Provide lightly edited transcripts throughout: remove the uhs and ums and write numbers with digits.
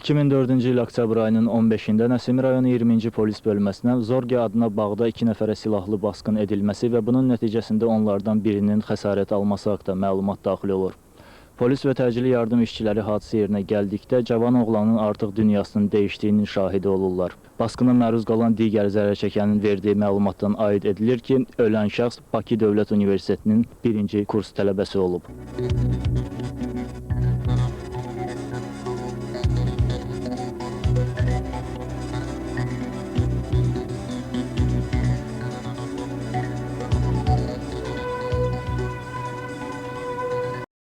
2004-cü il oktyabr ayının 15-də Nəsimi rayonu 20-ci polis bölməsinə Zorge adına bağda 2 nəfərə silahlı basqın edilməsi və bunun nəticəsində onlardan birinin xəsarət alması haqqında məlumat daxil olur. Polis və təcili yardım işçiləri hadisə yerinə gəldikdə cavan oğlanın artıq dünyasının dəyişdiyinin şahidi olurlar. Basqına məruz qalan digər zərər çəkənin verdiyi məlumatdan aid edilir ki, ölən şəxs Bakı Dövlət Universitetinin 1-ci kurs tələbəsi olub.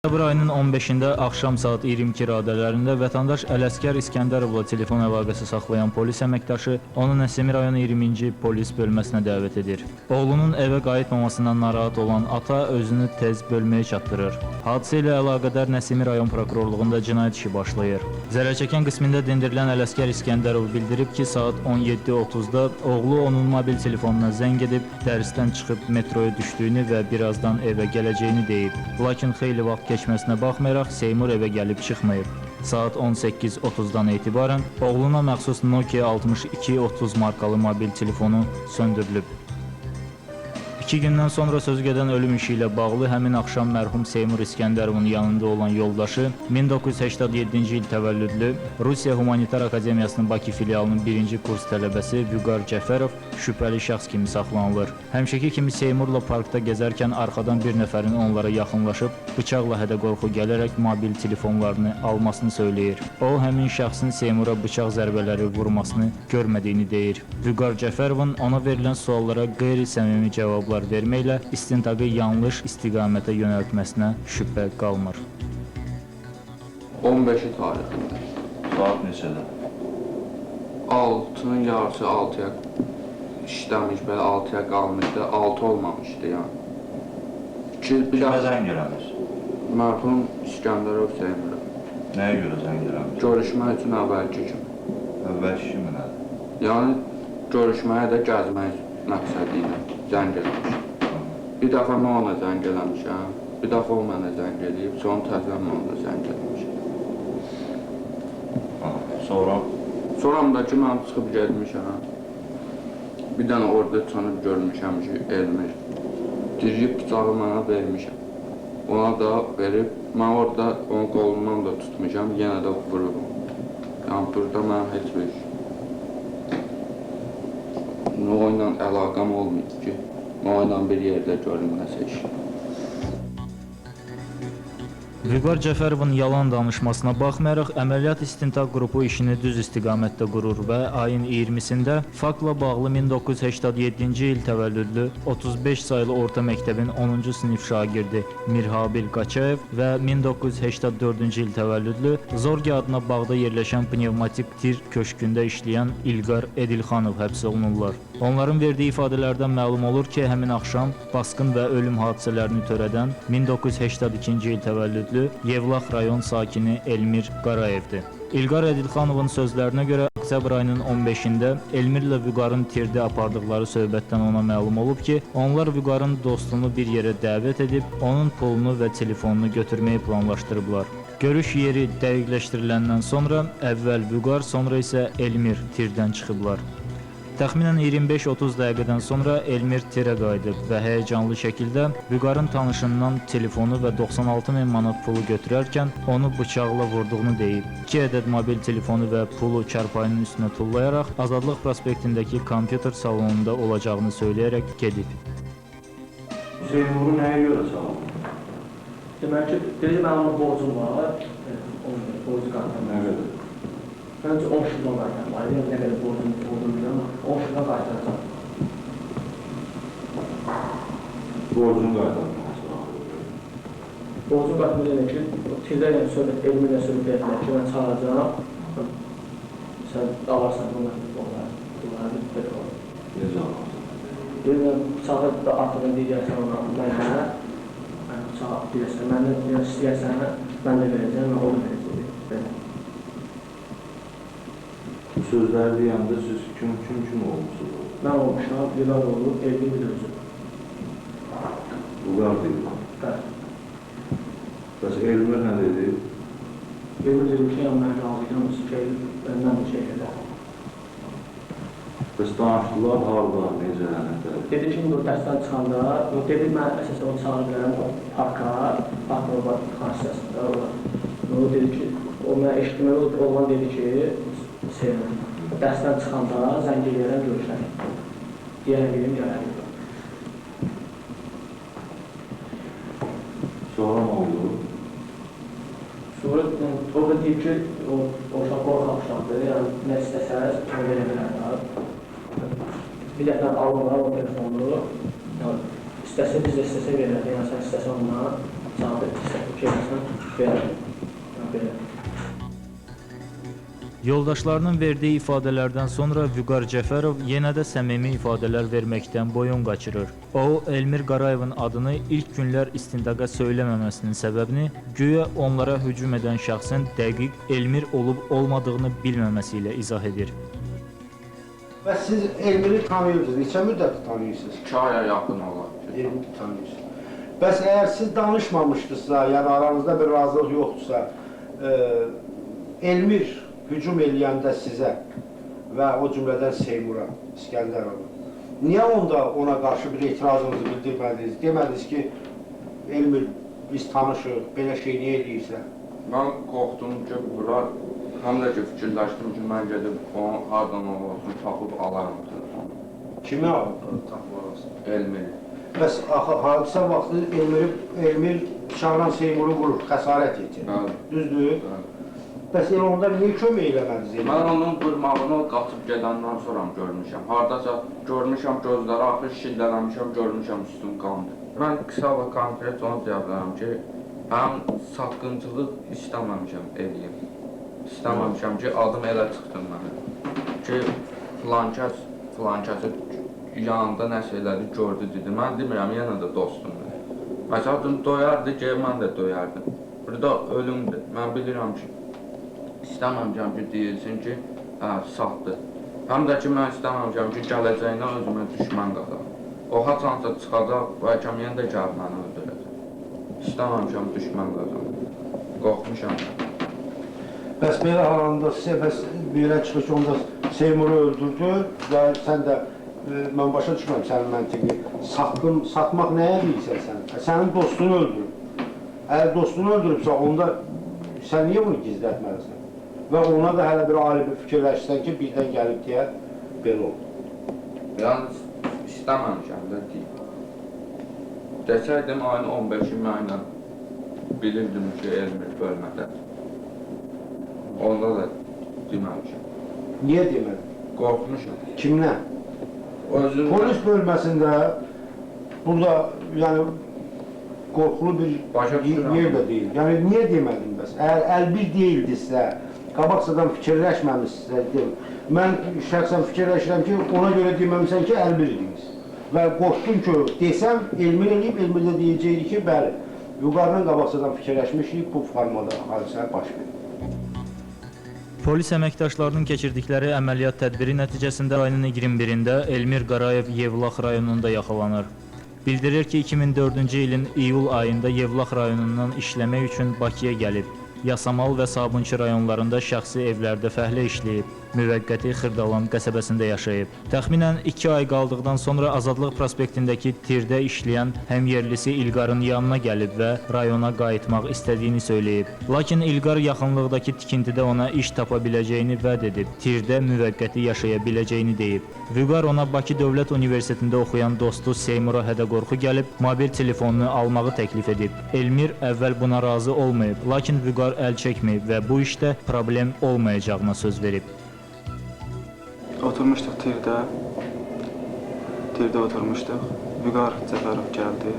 Oktyabr ayının 15-də axşam saat 22 radələrində vətəndaş Ələsgər İskəndərovla telefon əlaqəsi saxlayan polis əməkdaşı onu Nəsimi rayonu 20-ci polis bölməsinə dəvət edir. Oğlunun evə qayıtmamasından narahat olan ata özünü tez bölməyə çatdırır. Hadisə ilə əlaqədar Nəsimi rayon prokurorluğunda cinayət işi başlayır. Zərərçəkən qismində dindirilən Ələsgər İskəndərov bildirib ki, saat 17:30-da oğlu onun mobil telefonuna zəng edib, dərsdən çıxıb metroya düşdüyünü və birazdan evə gələcəyini deyib. Lakin xeyli vaxt keçməsinə baxmayaraq Seymur evə gəlib çıxmayıb. Saat 18:30-dan etibarən oğluna məxsus Nokia 6230 markalı mobil telefonu söndürülüb. 2 gündən sonra sözügedən ölüm işi ilə bağlı həmin axşam mərhum Seymur İskəndərovun yanında olan yoldaşı 1987-ci il təvəllüdlü Rusiya Humanitar Akademiyasının Bakı filialının 1-ci kurs tələbəsi Vüqar Cəfərov şübhəli şəxs kimi saxlanılır. Həmişəki kimi Seymurla parkda gəzərkən arxadan bir nəfərin onlara yaxınlaşıb bıçaqla hədə-qorxu gələrək mobil telefonlarını almasını söyləyir. O, həmin şəxsin Seymura bıçaq zərbələri vurmasını görmədiyini deyir. Vüqar Cəfərovun ona verilən suallara qeyri-səmimi cavablar verməklə istintaqı yanlış istiqamətə yönəltməsinə şübhə qalmır. 15-i tarixində. Saat neçədə? 6-nın yarısı 6-ya işləmiş, belə 6-ya qalmışdı, 6 olmamışdı yəni. Kimə zəng eləmiş? Mərhum İskəndərov Seymur'a. Nəyə görə zəng eləmiş? Görüşmək üçün əvvəlki kimi. Əvvəlki kimi nədir? Yəni, görüşməyə də gəzmək məqsədi ilə zəng eləmiş. Bir dəfə mən ona zəng eləmişəm, bir dəfə o mənə zəng eləyib, sonra təzələn mən ona zəng eləmişəm. Sonra? Sonramdakı mən çıxıb gedmişəm. Bir dənə orada tanıb görmüşəm ki, Elmir. Diriyib bıçağı mənə vermişəm. Ona da verib, mən orada onun qolundan da tutmuşam, yenə də vururum. Yəni, burada mən heç bir o ilə əlaqəm olmayıb ki, o ilə bir yerdə görünməsə iş. Vüqar Cəfərovun yalan danışmasına baxmayaraq, əməliyyat istintaq qrupu işini düz istiqamətdə qurur və ayın 20-sində faktla bağlı 1987-ci il təvəllüdlü 35 sayılı orta məktəbin 10-cu sinif şagirdi Mirhabil Qaçayev və 1984-cü il təvəllüdlü Zorge adına bağda yerləşən pnevmatik tir köşkündə işləyən İlqar Edilxanov həbs olunurlar. Onların verdiyi ifadələrdən məlum olur ki, həmin axşam basqın və ölüm hadisələrini törədən 1982-ci il təvəllüdlü Yevlax rayon sakini Elmir Qarayevdir. İlqar Edilxanovun sözlərinə görə oktyabr ayının 15-də Elmirlə Vüqarın tirdə apardıqları söhbətdən ona məlum olub ki, onlar Vüqarın dostunu bir yerə dəvət edib, onun pulunu və telefonunu götürməyi planlaşdırıblar. Görüş yeri dəqiqləşdiriləndən sonra əvvəl Vüqar, sonra isə Elmir tirdən çıxıblar. Təxminən 25-30 dəqiqədən sonra Elmir tirə qayıdıb və həyəcanlı şəkildə Vüqarın tanışından telefonu və 96 min manat pulu götürərkən onu bıçaqla vurduğunu deyib. 2 ədəd mobil telefonu və pulu çarpayının üstünə tullayaraq Azadlıq prospektindəki kompüter salonunda olacağını söyləyərək gedib. Seymuru nəyə görə salonunda? Demək ki, dedi mənim onun borcum var, borcu qartım. Nə qədər? Məncə 10 şuradan qaytarım. Ayrıca nə qədər borcum bilirəm, 10 şuradan qaytaracam. Borcunu qaytarmaq. Borcum qaytarmaq demək ki, tirdə yəni söhbət, Elmirlə söhbət etmək ki, mən çağıracam. Sən alarsan bunları telefonu. Necə alarsan? Deyirəm, bıçağı da artıqın deyirsən ona, mənə, bıçağı deyirsən, məndən istəyərsən, mən də verəcəm, mən onu verəcəm. Bu sözləri deyəndə siz kim olmuşsunuz? Mən olmuşam, Vüqar olub, Elvin bir özü. Vüqar deyil. Bəli. Bəs Elmir nə dedi? Elmir dedi ki, mən razıyam, məndən bir şey edər. Bəs danışdılar, harada, necə, nətər? Dedi ki, bu dərsdən çıxanda, dedi mən əsasən onu çağıra bilərəm parka, Akrobat xassəsində olar. O dedi ki, o mən eşitməli olan dedi ki, dərsdən çıxanda zəng eləyərəm, görüşərəm. Deyərəm, gedim, gələrəm. Sonra nə oldu? Sonra o da deyib ki, o uşaq qorxamışlardır, yəni nə istəsəz, onu verə bilərlər. Bir dəfə alırlar o telefonu, istəsə biz də istəsə verərlər, yəni sən istəsə ondan cavab etsən, verərlər. Yoldaşlarının verdiyi ifadələrdən sonra Vüqar Cəfərov yenə də səmimi ifadələr verməkdən boyun qaçırır. O, Elmir Qarayevin adını ilk günlər istintaqa söyləməməsinin səbəbini güya onlara hücum edən şəxsin dəqiq Elmir olub-olmadığını bilməməsi ilə izah edir. Bəs siz Elmiri tanıyırdınız, neçə müddət tanıyırsınız? 2 aya yaxın olar. Elmiri tanıyırsınız. Bəs əgər siz danışmamışdınızsa, yəni aranızda bir razılıq yoxdursa, Elmir hücum eləyəndə sizə və o cümlədən Seymura, İskəndərova, niyə onda ona qarşı bir etirazınızı bildirmədiniz? Demədiniz ki, Elmir, biz tanışıq, belə şey niyə eləyirsə? Mən qorxdum ki, bunlar, həm də ki, fikirləşdim ki, mən gedib onu hardan olsun, tapıb alaram telefonu. Kimi tapıb alasın? Elmiri. Bəs hadisə vaxtı Elmir Şahran Seymuru vurur, xəsarət etir. Düzdür? Bəs elə onda niyə kömək eləmədiniz? Mən onun qırmağını qaçıb gedəndən sonra görmüşəm. Haradasa görmüşəm gözləri axır şillələmişəm, görmüşəm üstüm qandır. Mən qısa və konkret onu deyə bilərəm ki, mən satqıncılıq istəməmişəm eləyim. İstəməmişəm ki, adım elə çıxdım mənə. Ki, filankəsi yanında nəsə elədi, gördü, dedi. Mən demirəm, yenə də dostumdur. Məsələn, doyardı ki, mən də doyardım. Burada ölümdür. Mən bilirəm ki, İstəməmişəm ki, deyilsin ki, saxdır. Həm də ki, mən istəməmişəm ki, gələcəyinə özümə düşmən qazanım. O haçansa çıxacaq, bəlkə yenə də gəlib məni öldürəcək. İstəməmişəm düşmən qazanım. Qorxmuşam. Bəs belə halında sizə belə çıxış onda Seymuru öldürdü və sən də, mən başa düşməm sənin məntiqi, satmaq nəyə deyirsən sən? Sənin dostunu öldürüb. Əgər dostunu öldürübsə, onda sən niyə bunu gizlətməlisən? Və ona da hələ bir ayrı bir fikirləşsən ki, birdən gəlib deyə belə oldu. Yalnız istəməmişəm də deyim. Desəydim, ayın 15-i mənlə bilirdim ki, Elmir bölmədədir. Onda da deməmişəm. Niyə demədin? Qorxmuşam. Kimdən? Özümdən. Polis bölməsində burada, yəni, qorxulu bir yer də deyil. Yəni, niyə demədin bəs? Əgər əlbir deyildirsə, qabaqsadan fikirləşməmişsə, mən şəxsən fikirləşirəm ki, ona görə deməmişsən ki, əlbir idiniz. Və qorxdun ki, desəm, Elmir eləyib, Elmir də deyəcəkdi ki, bəli, Vüqarla qabaqsadan fikirləşmişik, bu formada hadisə baş verir. Polis əməkdaşlarının keçirdikləri əməliyyat tədbiri nəticəsində ayının 21-də Elmir Qarayev Yevlax rayonunda yaxalanır. Bildirir ki, 2004-cü ilin iyul ayında Yevlax rayonundan işləmək üçün Bakıya gəlib. Yasamal və Sabunçu rayonlarında şəxsi evlərdə fəhlə işləyib, müvəqqəti Xırdalan qəsəbəsində yaşayıb. Təxminən 2 ay qaldıqdan sonra Azadlıq prospektindəki tirdə işləyən həmyerlisi İlqarın yanına gəlib və rayona qayıtmaq istədiyini söyləyib. Lakin İlqar yaxınlıqdakı tikintidə ona iş tapa biləcəyini vəd edib, tirdə müvəqqəti yaşaya biləcəyini deyib. Vüqar ona Bakı Dövlət Universitetində oxuyan dostu Seymura Hədəqorxu gəlib, mobil telefonunu almağı təklif edib. Elmir əvvəl buna razı olmayıb, lakin Vüqar əl çəkməyib və bu işdə problem olmayacağına söz verib. Oturmuşduq tirdə oturmuşduq. Vüqar Cəfərov gəldi.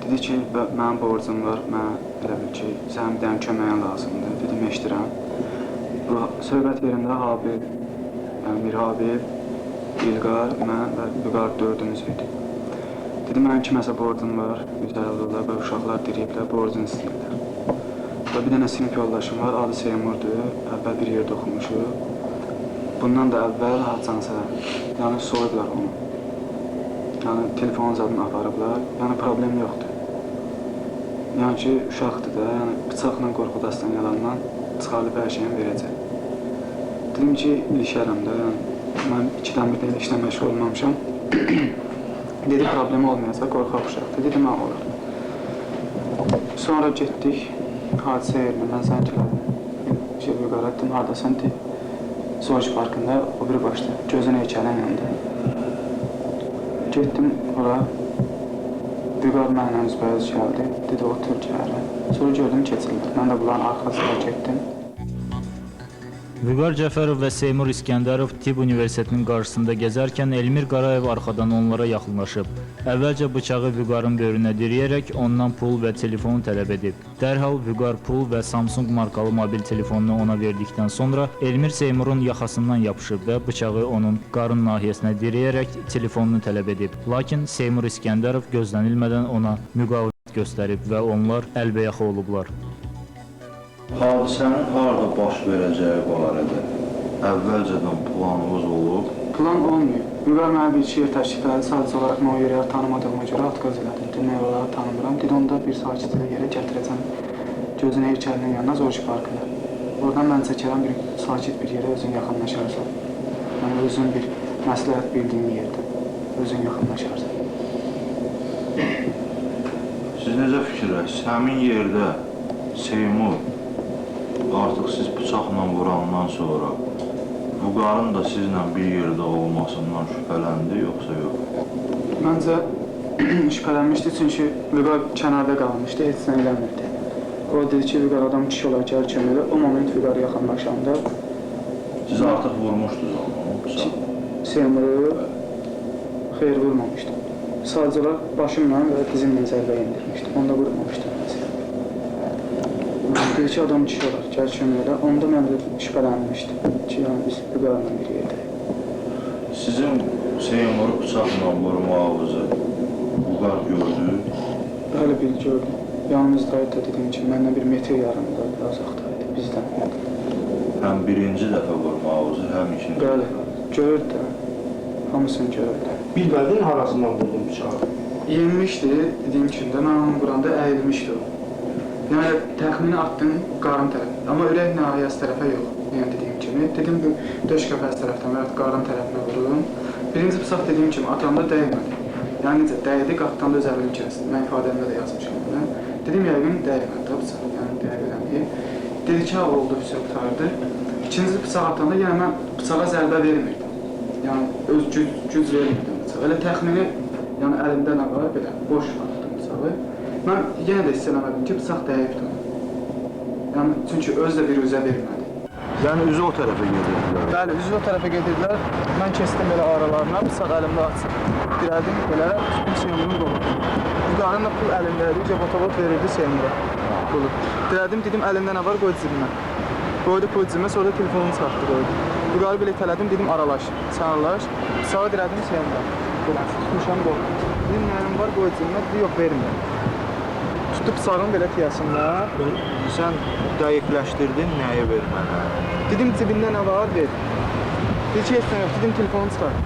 Dedi ki, mənim borcum var, mənə elə bil ki, sənin bir dənə köməyin lazımdır. Dedim, eşdirəm. Bu söhbət yerində Habib, yəni Mir Habib, İlqar, mən və Vüqar dördümüz idi. Dedim, mənim kiməsə borcum var, 150 dollar və uşaqlar diriyiblər, borcunu istəyirlər. Və bir dənə sinif yoldaşım var, adı Seymurdur, əvvəl bir yerdə oxumuşuq. Bundan da əvvəl haçansa, yəni soyublar onu. Yəni telefon zadını aparıblar, yəni problem yoxdur. Yəni ki, uşaqdır da, yəni bıçaqla qorxudastan yalandan çıxarıb hər şeyini verəcək. Dedim ki, ilişərəm də, yəni mən 2-dən bir də işlə məşğul olmamışam. Dedi, problem olmayacaq, qorxaq uşaqdır. Dedim, mən olar. Sonra getdik, hadisə yerinə, mən zəng elədim. Vüqar etdim, haradasan deyib. Zooloji parkında, o biri başda, gözün heykəlin yanında. Getdim ora, Vüqar mənlə üzbəyiz gəldi, dedi, otur gələ. Sonra gördüm, keçirlər. Mən də bunların arxasına getdim. Vüqar Cəfərov və Seymur İskəndərov Tibb Universitetinin qarşısında gəzərkən Elmir Qarayev arxadan onlara yaxınlaşıb. Əvvəlcə bıçağı Vüqarın böyrünə diriyərək ondan pul və telefonu tələb edib. Dərhal Vüqar pul və Samsung markalı mobil telefonunu ona verdikdən sonra Elmir Seymurun yaxasından yapışıb və bıçağı onun qarın nahiyəsinə diriyərək telefonunu tələb edib. Lakin Seymur İskəndərov gözlənilmədən ona müqavimət göstərib və onlar əlbəyaxa olublar. Hadisənin harada baş verəcəyi barədə əvvəlcədən planınız olub? Plan olmuyor. Vüqar mənə bir şeir təşkil elədi, sadəcə olaraq mən o yerləri tanımadığıma görə atqaz elədim. Demək olaraq tanımıram. Dedi, onda bir sakitli yerə gətirəcəm gözün heykəlinin yanına Zooloji parkına. Oradan mən çəkərəm bir sakit bir yerə özün yaxınlaşarsan. Yəni özün bir məsləhət bildiyin yerdə özün yaxınlaşarsan. Siz necə fikirləşsiniz? Həmin yerdə Seymur artıq siz bıçaqla vurandan sonra Vüqarın da sizlə bir yerdə olmasından şübhələndi, yoxsa yox? Məncə şübhələnmişdi, çünki Vüqar kənarda qalmışdı, heç nə eləmirdi. O dedi ki, Vüqar adam kişi olar, gəl kömələ. O moment Vüqar yaxınlaşanda Siz artıq vurmuşdunuz onu, bıçaq. Seymuru xeyr vurmamışdım. Sadəcə olaraq başımla və dizimlə zərbə indirmişdim. Onda vurmamışdım. Dedi ki, adam kişi olar, gəl kömələ. Onda mən də şübhələnmişdim ki, yəni biz Vüqarla bir yerdəyik. Sizin Seymuru bıçaqla vurmağınızı Vüqar gördü. Hələ bir gördüm. Yanımızdaydı da dediyim kimi, məndən bir metr yarımda uzaqdaydı bizdən. Həm birinci dəfə vurmağınızı, həm ikinci Bəli, dəfə. görürdü də, hamısını görürdü. Bilmədin harasından vurdun bıçağı? Yenmişdi, dediyim kimi də, mən onu vuranda əyilmişdi o. Yəni, təxmini atdım qarın tərəfə, amma ürək nahiyəsi tərəfə yox, yəni dediyim kimi. Dedim, döş qəfəs tərəfdən və qarın tərəfinə vururum. Birinci bıçaq dediyim kimi, atanda dəymədi. Yəni necə, dəydi, qatdan da öz əlini kəsdi. Mən ifadəmdə də yazmışam bunu. Dedim, yəqin dəymədi də bıçaq, yəni dəymədi. Dedi ki, oldu, bıçaq qutardı. İkinci bıçaq atanda, yəni mən bıçağa zərbə vermirdim. Yəni, öz güc vermirdim bıçağa. Elə təxmini, yəni əlimdə nə var, belə boş atdım bıçağı. Mən yenə də hiss eləmədim ki, bıçaq dəyibdir. Yəni, çünki öz də bir üzə vermədi. Yəni üzü o tərəfə gedirdilər. Bəli, üzü o tərəfə gedirdilər. Mən keçdim belə aralarına, bıçaq əlimdə açıb. Dirədim belə, üstün Seymurun qolu. Vüqarın da pul əlindəydi, cəbotobot verirdi Seymura pulu. Dirədim, dedim, əlində nə var, qoy cibimə. Qoydu pul cibimə, sonra da telefonunu çıxartdı, qoydu. Vüqarı belə itələdim, dedim, aralaş, sən aralaş. Bıçağı dirədim Seymura. Belə, tutmuşam qolu. Dedim, nəyim var, qoy cibimə, dedi, yox, vermir. Tutdu bıçağın belə tiyəsindən. Sən dəqiqləşdirdin, nəyə vermənə? Dedim, cibində nə var, ver. Dedi ki, heç nə yox, dedim, telefonu çıxar.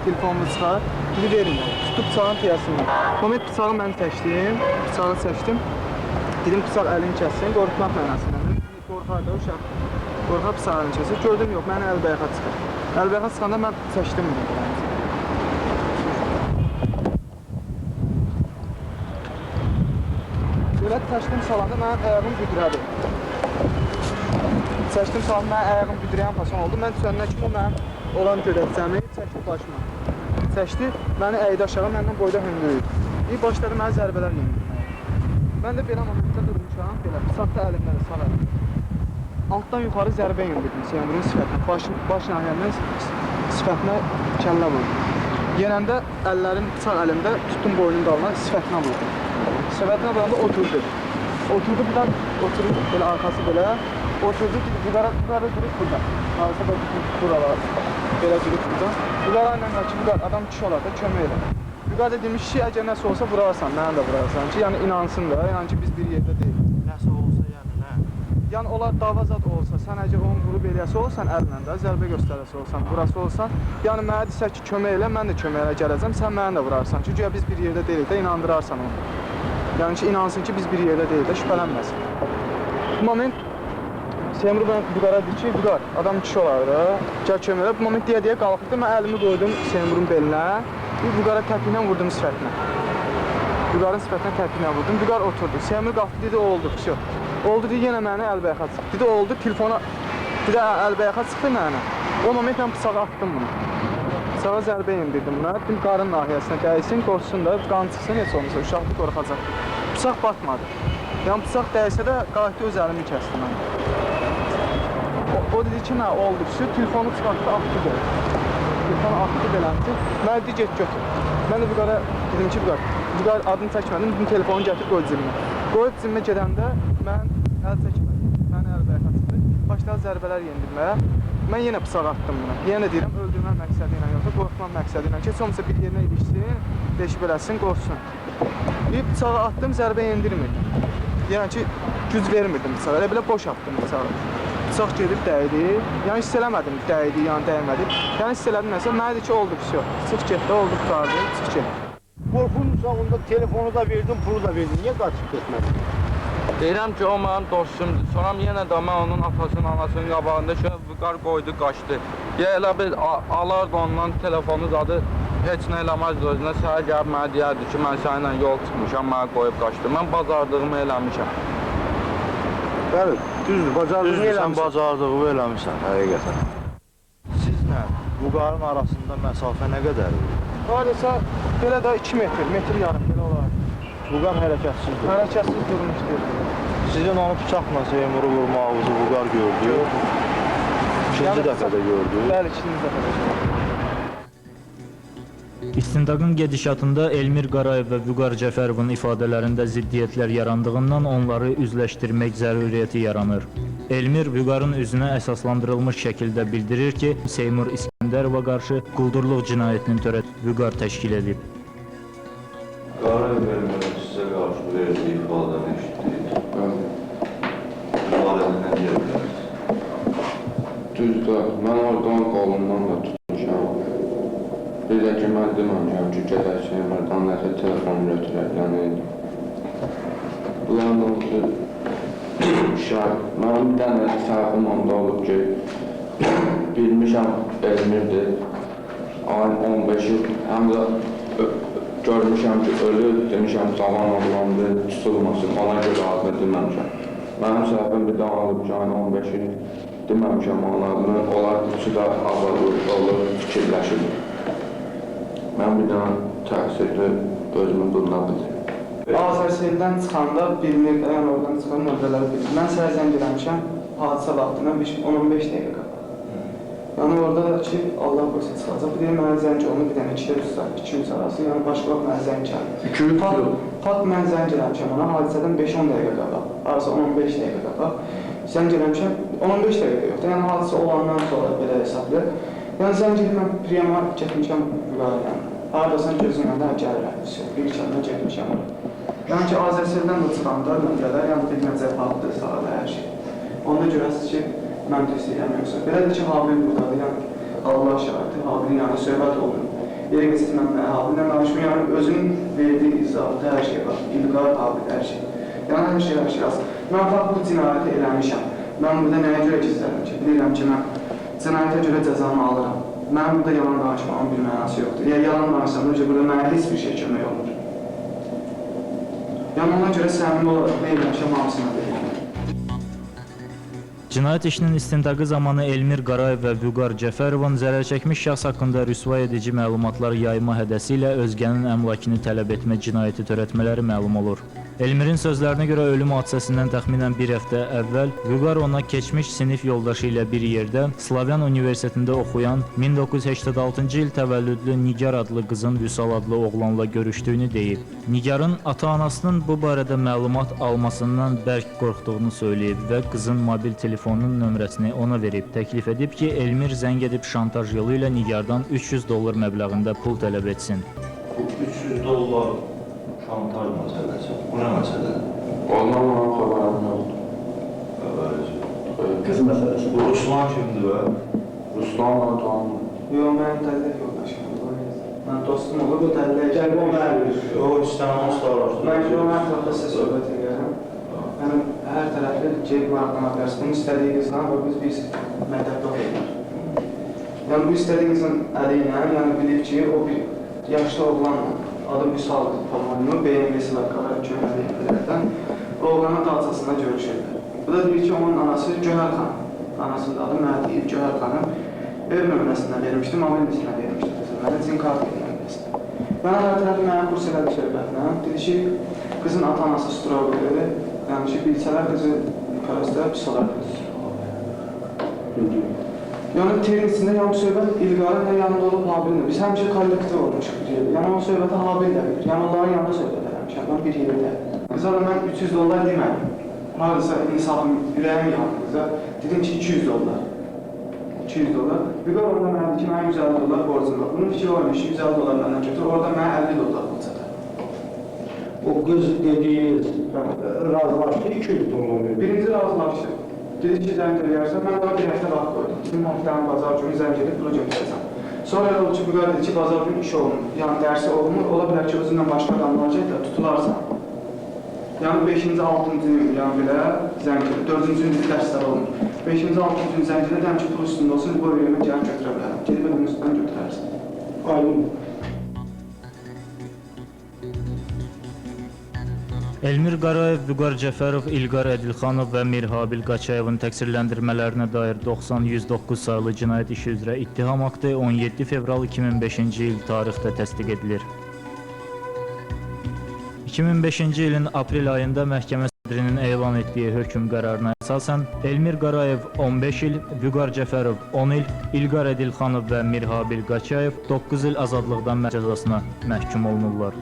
Telefonumu çıxar, dedi, verin. Tutdu bıçağın tiyəsindən. Moment bıçağı mən çəkdim, bıçağı çəkdim. Dedim, bıçaq əlini kəssin, qorxmaq mənasında. Qorxar da uşaq. Qorxar bıçaq əlini kəssin. Gördüm, yox, məni əlbəyaxa çıxar. Əlbəyaxa çıxanda mən çəkdim bunu. Belə çəkdim salanda mənim ayağım büdrədi. Çəkdim salanda mənim ayağım büdrəyən fason oldu. Mən düşəndən kimi o mənim olan görəcəmi çəkdi başıma. Çəkdi, məni əydi aşağı, məndən boyda hündürüydü. İyi başladı mənə zərbələr yenilməyə. Mən də belə momentdə durmuşam, belə, bıçaq da əlimdə, sağ əlimdə. Altdan yuxarı zərbə yenildim Seymurun sifətinə, baş nahiyəndən sifətinə kəllə vurdum. Yenəndə əllərim bıçaq əlimdə, tutdum boynun dalına, sifətinə vurdum. Sifətinə vuranda oturdu. Oturdu, buradan oturdu, belə arxası belə. Oturdu, Vüqara durub burada. Arası da buralar, belə durub burada. Vüqara ilə ki, Vüqar adam kişi olar da kömək elə. Vüqar da demiş ki, əgər nəsə olsa vurarsan, mənə də vurarsan ki, yəni inansın da, yəni ki, biz bir yerdə deyil. Nəsə olsa, yəni nə? Yəni onlar davazad olsa, sən əgər onu vurub eləyəsə olsan əllə də, zərbə göstərəsə olsan, vurası olsan, yəni mənə desə ki, kömək elə, mən də kömək elə gələcəm, sən mənə də vurarsan ki, güya biz bir yerdə deyilik də, inandırarsan onu. Yəni ki, inansın ki, biz bir yerdə deyil də, şübhələnməsin. Bu moment Seymur mən Vüqara dedi ki, Vüqar, adam kişi olar da, gəl kömələ. Bu moment deyə qalxdı, mən əlimi qoydum Seymurun belinə, Vüqara təpiklə vurdum sifətinə. Vüqarın sifətinə təpiklə vurdum, Vüqar oturdu. Seymur qalxdı, dedi, oldu, pişiyor. Oldu, dedi, yenə mənə əlbəyaxa çıxdı. Dedi, oldu, telefona, dedi, əlbəyaxa çıxdı mənə. O moment mən bıçağı atdım bunu. Bıçağa zərbə indirdim buna, dedim, qarın nahiyəsinə dəysin, qorxsun da, qan çıxsın, heç olmasa, uşaqlı qorxacaq. Bıçaq batmadı. Yəni, bıçaq dəysə də, qayıtdı öz əlimi kəsdi mən. O dedi ki, nə oldu, pişir, telefonu çıxartdı, atdı belə. Telefonu atdı beləmdi, mən dedi, get götür. Mən də Vüqara dedim ki, Vüqar adını çəkmədim, dedim, telefonu gətir, qoy cibimə. Qoyub cibimə gedəndə, mən əl çəkmədim, mən əlbəyaxa çıxdı, başladı zərbələr yendirməyə. Mən yenə bıçaq atdım buna. Yenə deyirəm, öldürmək məqsədi ilə yoxsa qorxmaq məqsədi ilə ki, heç olmasa bir yerinə ilişsin, deşib eləsin, qorxsun. Bir bıçağı atdım, zərbə yendirmirdim. Yəni ki, güc vermirdim bıçağa, elə belə boş atdım bıçağı. Bıçaq gedib dəydi, yəni hiss eləmədim, dəydi, yəni dəymədi. Yəni hiss elədim nəsə, mənə dedi ki, oldu, pisiyor. Çıx getdi, oldu, qutardı, çıx getdi. Qorxunun uşağında telefonu da verdim, pulu da verdim. Niyə qaçıb getmədin? Deyirəm ki, o mənim dostumdur. Sonra yenə də mən onun atasının, anasının qabağında ki, Vüqar qoydu, qaçdı. Ya elə bir alardı ondan telefonu zadı, heç nə eləməzdi özünə. Səhər gəlib mənə deyərdi ki, mən səninlə yol çıxmışam, mənə qoyub qaçdı. Mən bacardığımı eləmişəm. Bəli, düzdür, bacardığını Düzdür, sən eləmişsən. bacardığını eləmişsən, həqiqətən. Sizlə Vüqarın arasında məsafə nə qədərdir? Hardasa belə də 2 metr, metr yarım belə olar. Vüqar hərəkətsizdir. Hərəkətsiz durmuşdur. Sizin onu bıçaqla Seymuru vurmağınızı Vüqar gördü. İkinci dəfə də gördü. Bəli, ikinci dəfə də gördü. İstintaqın gedişatında Elmir Qarayev və Vüqar Cəfərovun ifadələrində ziddiyyətlər yarandığından onları üzləşdirmək zəruriyyəti yaranır. Elmir Vüqarın üzünə əsaslandırılmış şəkildə bildirir ki, Seymur İskəndərova qarşı quldurluq cinayətinin törətdiyi Vüqar təşkil edib. Qarayev Elmir'in sizə qarşı verdiyi ifadəni eşitdik. İfadəni nə deyə bilərsiniz? Düzdür, mən oradan qolundan da tutmuşam. Bir də ki, mən deməmişəm ki, gedək Seymurdan nəsə telefon götürək, yəni bunların oldu şahid. Mənim bir dənə səhvim onda olub ki, bilmişəm Elmirdir, ayın 15-i, həm də görmüşəm ki, ölür, demişəm cavan oğlandır, tutulmasın, ona görə adını deməmişəm. Mənim səhvim bir daha olub ki, ayın 15-i deməmişəm onun adını, onlar üçü də azad olur, fikirləşir. Mən bir dənə təqsirli özümü bulunan bildim. Azərseldən çıxanda bilinir, yəni oradan çıxan növbələri bilir. Mən səhər zəng eləmişəm, hadisə vaxtından 10-15 dəqiqə qabaq. Yəni orada da ki, Allah qoysa çıxacaq. Bir deyir, mənə zəng olunur, bir dənə 2-3 arası, yəni başqa vaxt mənə zəng gəlmir. Pat mən zəng eləmişəm ona, hadisədən 5-10 dəqiqə qabaq, arası 10-15 dəqiqə qabaq. Zəng eləmişəm, 10-15 dəqiqə yoxdur, yəni hadisə olandan sonra belə hesablı. Yəni zəng edib mən Priyama getmişəm Vüqara, yəni. Haradasan gözümlə də gəlirəm, bir kəlmə getmişəm oraya. Yəni ki, Azərseldən də çıxanda nömrələr, yəni bir nəzər halıdır sağda hər şey. Onda görəsiniz ki, mən də istəyirəm yoxsa. Belədir ki, Habil buradadır, yəni Allah şahidi, Habilin yəni söhbət olun. Yerə geçsin mən Habillə danışmıyorum, yəni özünün verdiyi izahatda hər şey var. İlqar, Habil, hər şey. Yəni hər şey az. Mən fakt bu cinayəti eləmişəm. Mən burada nəyə görə gizlərim ki, bilirəm ki, mən cinayətə görə cəzanı alıram. Mənim burada yalan danışmağın bir mənası yoxdur. Ya yalan danışsam da burada mənə heç bir şey kömək olmur. Yəni ona görə səmimi olaraq deyilmişəm hamısına deyiləm. Cinayət işinin istintaqı zamanı Elmir Qarayev və Vüqar Cəfərovun zərərçəkmiş şəxs haqqında rüsvay edici məlumatlar yayma hədəsi ilə özgənin əmlakını tələb etmə cinayəti törətmələri məlum olur. Elmirin sözlərinə görə ölüm hadisəsindən təxminən bir həftə əvvəl Vüqar ona keçmiş sinif yoldaşı ilə bir yerdə Slavyan Universitetində oxuyan 1986-cı il təvəllüdlü Nigar adlı qızın Vüsal adlı oğlanla görüşdüyünü deyib. Nigarın ata-anasının bu barədə məlumat almasından bərk qorxduğunu söyləyib və qızın mobil telefonunun nömrəsini ona verib, təklif edib ki, Elmir zəng edib şantaj yolu ilə Nigardan $300 məbləğində pul tələb etsin. Bu $300 şantaj məsələsi. Bu nə məsələdir? Ondan ona xəbərim yoxdur. Xəbəriniz yoxdur. Qız məsələsi. Bu Ruslan kimdir və? Ruslanla tanımır. Yox, mənim təzək yoldaşım. Mən dostum olub, o dəliləyəcək. O istəmə ustalaşdı. Mən ki, o hər tərəfdə sizə söhbət edirəm. Mənim hər tərəfli ceyb maraqlama dərsi. Bunu istədiyi qızla, biz məktəbdə oxuyurlar. Yəni, bu istədiyi qızın əli ilə, yəni bilib ki, o bir yaşlı oğlanla, adı Vüsal Pamanlı, BMW-si var, qarar köhnəli yerlərdən, o oğlanın dalçasında görüşürlər. Bu da deyir ki, onun anası Göhər xanım. Anasının adı mənə deyib, Göhər xanım ev nömrəsindən vermişdi, mobil nisindən vermişdi qızı. Mənə cin kart nömrəsində. Mən hər tərəfi mənə kurs elədi söhbətlə. Dedi ki, qızın ata-anası stroqdur. Yəni ki, bilsələr qızı yukarısında pis olar. Yəni, terin içində yəni söhbət İlqarın nə yanında olub Habil'dir. Biz həmişə kollektiv olmuşuq bir yerdə. Yəni, o söhbəti Habil də bilir. Yəni, onların yanında söhbət eləmişəm, mən bir yerdə. Qıza da mən 300 dollar demədim. Haradasa insafım, ürəyim yandı qıza. Dedim ki, 200 dollar. 200 dollar. Vüqar orada mənə dedi ki, mənə 150 dollar borcum var. Bunun fikri varmış, 150 dollar məndən götür, orada mənə 50 dollar borcadır. O qız dediyi razılaşdı 200 dollar verdi. Birinci razılaşdı. Dedi ki, zəng edərsən, mən daha bir həftə vaxt qoydum. Bizim həftənin bazar günü zəng edib pulu götürəcəm. Sonra oldu ki, Vüqar dedi ki, bazar günü iş olunur, yəni dərsi olunur, ola bilər ki, özündən başqa adamlar da tutularsan. Yəni 5-ci, 6-cı gün, yəni belə zəng edib, 4-cü gün dərslər olunur. 5-ci, 6-cı gün zəng edib, ki, pul üstündə olsun, bu öyrəmə gəlib götürə bilərəm. Gedib evin üstündən götürərsən. Aydın. Elmir Qarayev, Vüqar Cəfərov, İlqar Ədilxanov və Mirhabil Qaçayevin təqsirləndirmələrine dair 90-109 sayılı cinayət işi üzrə ittiham aktı 17 fevral 2005-ci il tarixdə təsdiq edilir. 2005-ci ilin aprel ayında məhkəmə sədrinin elan etdiyi hökm qərarına əsasən Elmir Qarayev 15 il, Vüqar Cəfərov 10 il, İlqar Ədilxanov və Mirhabil Qaçayev 9 il azadlıqdan cəzasına məhkum olunurlar.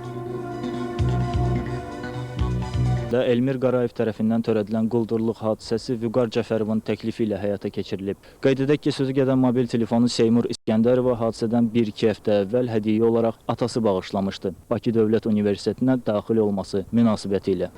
Elmir Qarayev tərəfindən törədilən quldurluq hadisəsi Vüqar Cəfərovun təklifi ilə həyata keçirilib. Qeyd edək ki, sözü gedən mobil telefonu Seymur İskəndərova hadisədən 1-2 həftə əvvəl hədiyyə olaraq atası bağışlamışdı Bakı Dövlət Universitetinə daxil olması münasibətilə.